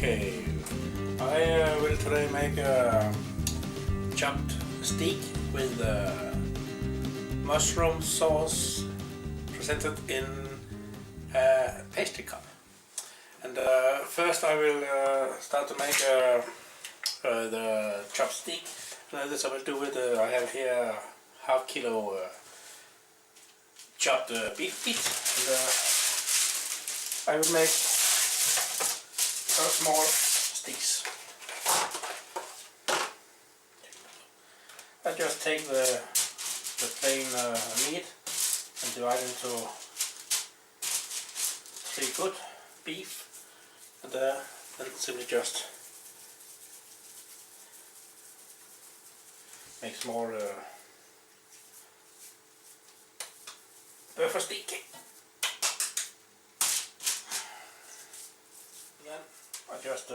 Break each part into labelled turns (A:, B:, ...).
A: Okay, I will today make a chopped steak with mushroom sauce presented in a pastry cup. And first I will start to make the chopped steak. This I will do with, I have here half kilo chopped beef feet. And I will make small sticks. I just take the plain meat and divide into 3 good beef, and then simply just make small buffer stick. Then I just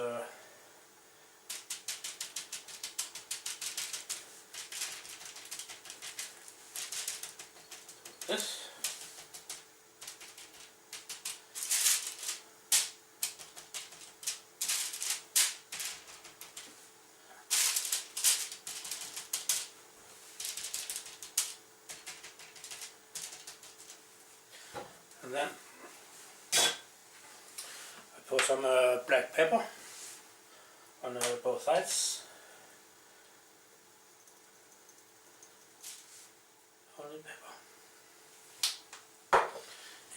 A: this. And then I put some black pepper on both sides. Only pepper.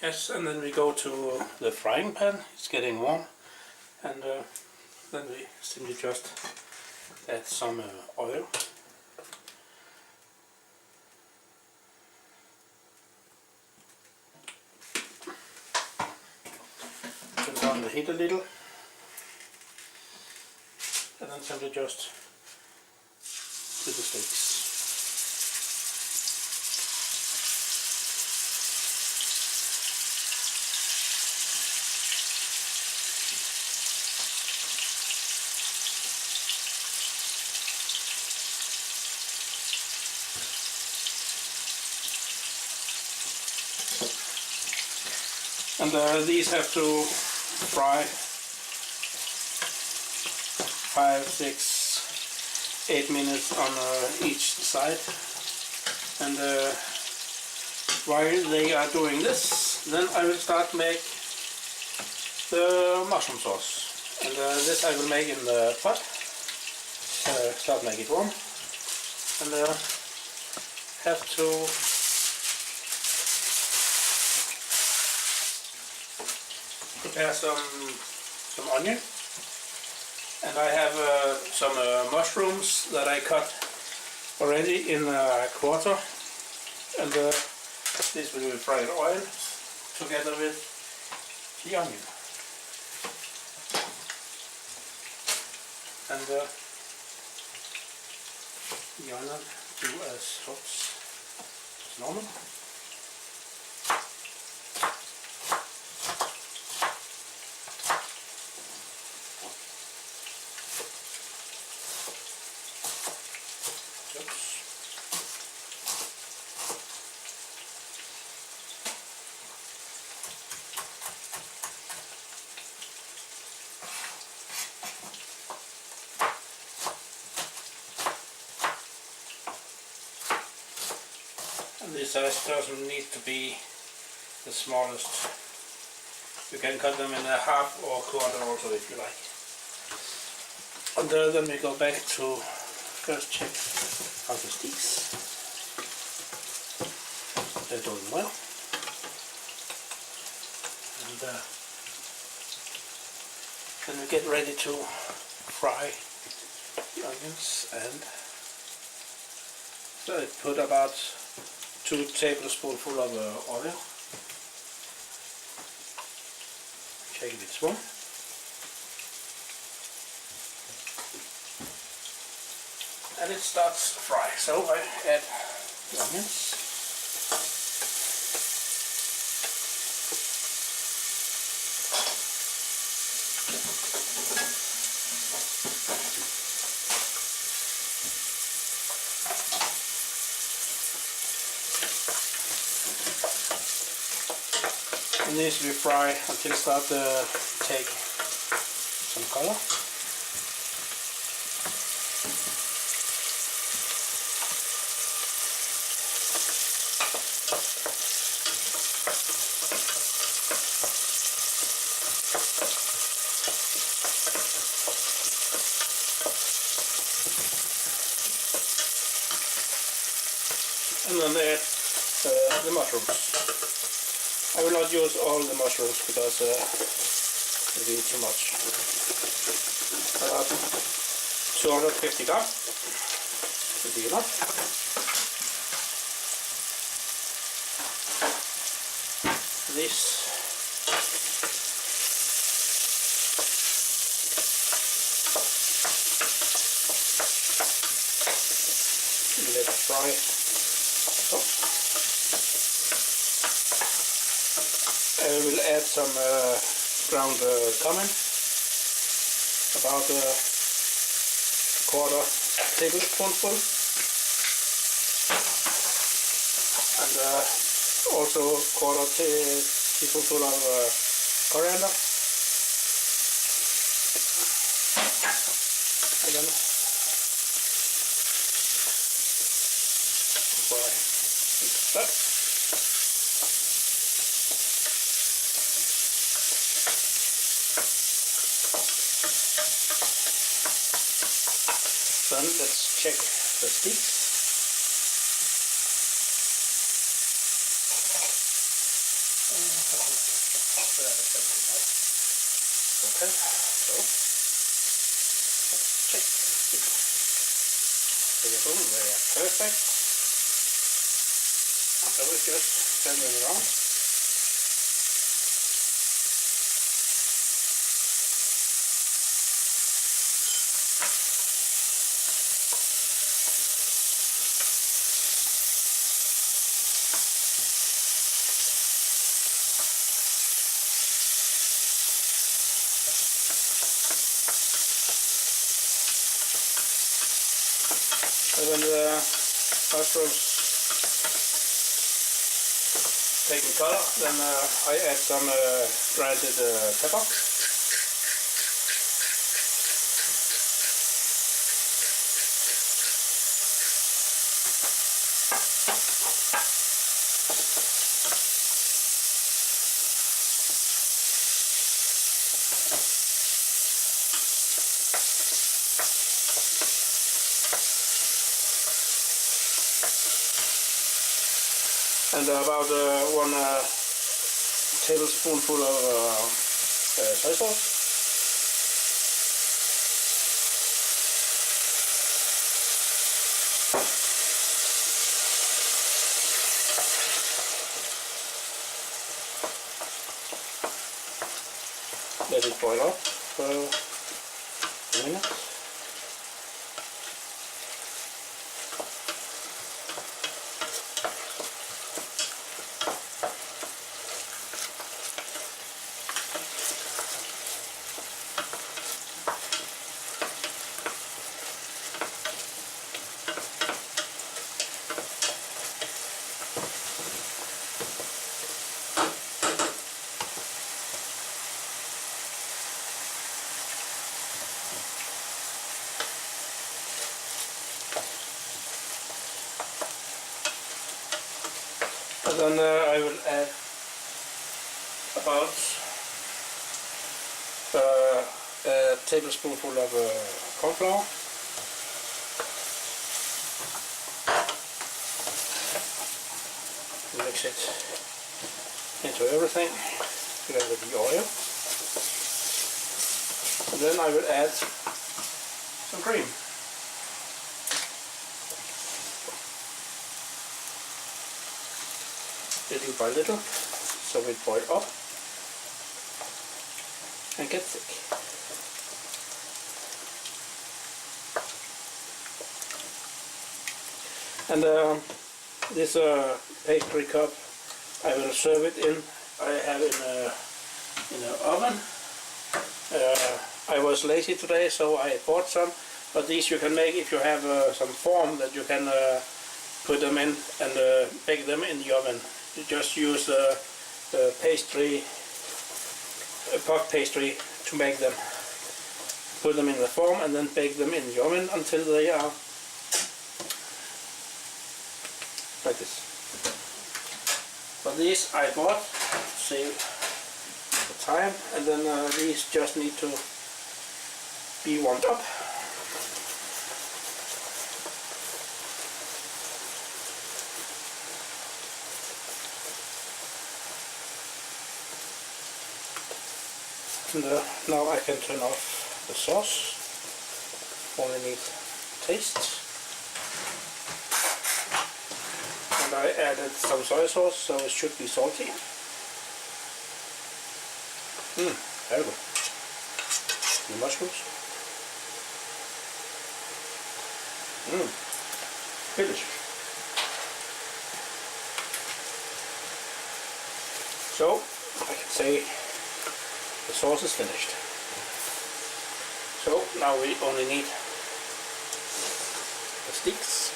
A: Yes, and then we go to the frying pan. It's getting warm, and then we simply just add some oil. Turn down the heat a little, and then simply just do the steaks. And these have to fry 5, 6, 8 minutes on each side. And while they are doing this, then I will start make the mushroom sauce. And this I will make in the pot. Start make it warm. And have to prepare some onion, and I have some mushrooms that I cut already in a quarter, and this will be fried oil together with the onion. And the onion do as hot as normal. And this size doesn't need to be the smallest. You can cut them in a half or quarter also if you like. And then we go back to first check how the steaks. They're doing well. And then we get ready to fry the onions, and so I put about 2 tablespoonfuls of oil. Check if it's warm. And it starts to fry, so I add the onions. And these we fry until start to take some color. And then add the mushrooms. I will not use all the mushrooms because it will be too much. 250 gram should be enough. This let it fry. I will add some ground cumin, about a quarter tablespoonful, and also quarter teaspoonful of coriander. And then fry that. Then let's check the sticks. Okay, so let's check the sticks. They are perfect. So we just turn them around. And when the mushrooms taking color, then I add some grounded pepper. And about 1 tablespoonful of soy sauce. Let it boil up for a minute. And then I will add about a tablespoonful of corn flour. Mix it into everything together with the oil. And then I will add some cream. Little by little, so it boil up and get thick. And this pastry cup, I will serve it in. I have in an oven. I was lazy today, so I bought some. But these you can make if you have some form that you can put them in and bake them in the oven. You just use pastry, puff pastry to make them. put them in the form and then bake them in the oven until they are like this. But these I bought to save the time, and then these just need to be warmed up. And now I can turn off the sauce. Only need taste. And I added some soy sauce, so it should be salty. Very good. The mushrooms. Delicious. So I can say the sauce is finished. So now we only need the sticks.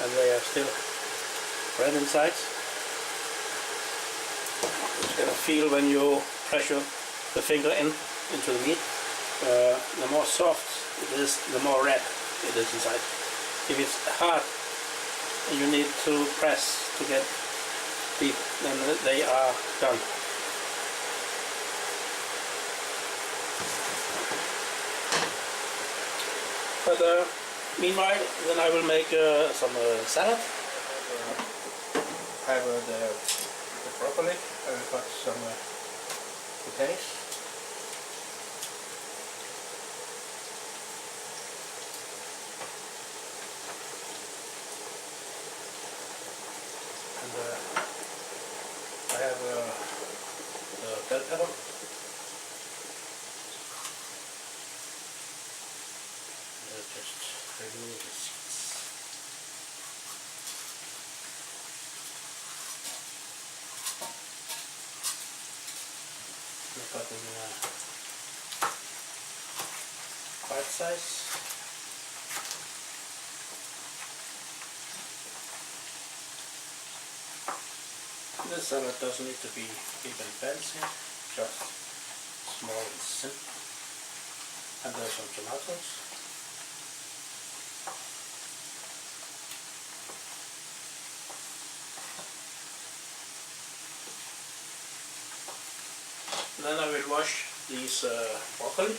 A: And they are still red inside. You're gonna feel when you pressure the finger into the meat. The more soft it is, the more red it is inside. If it's hard, you need to press to get deep, then they are done. But meanwhile, then I will make some salad. I have the broccoli. I've got some potatoes. And I have the bell pepper. Just remove the seeds. I've got them in a bite size. This salad doesn't need to be big and fancy, just small and simple. And there's some tomatoes. Then I will wash these broccoli.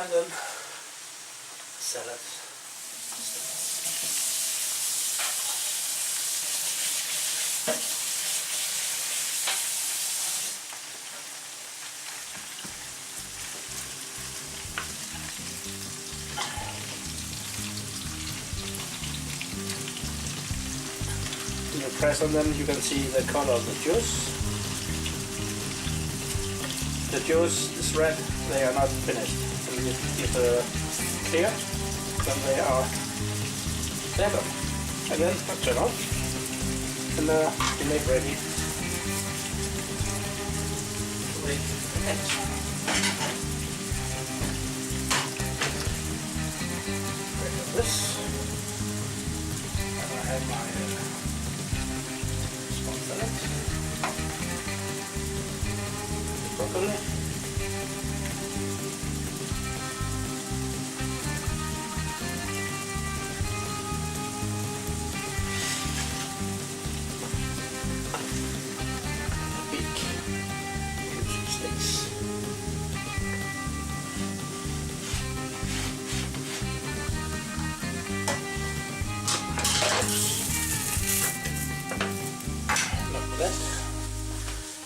A: And then salad. When you press on them, you can see the color of the juice. The juice is red, they are not finished. And if clear, then they are done. Again, turn off, and you make ready to make eggs. Like this. And I have my small salad, broccoli.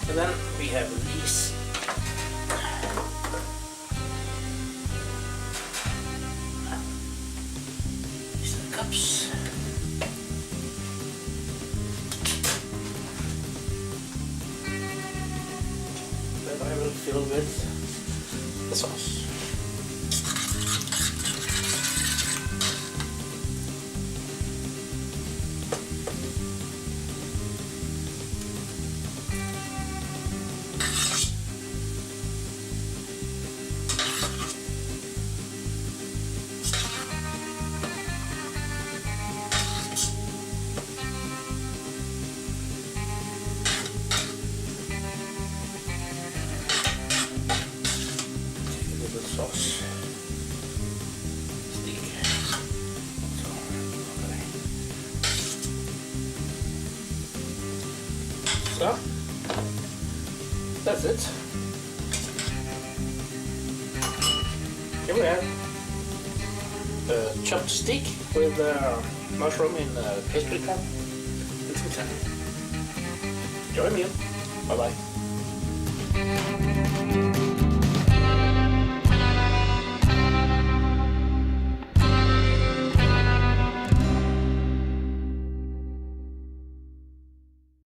A: And then we have these are the cups. That I will fill with the sauce. So, that's it. Here we have a chopped steak with mushroom in pastry cup and some salad. Enjoy a meal. Bye bye.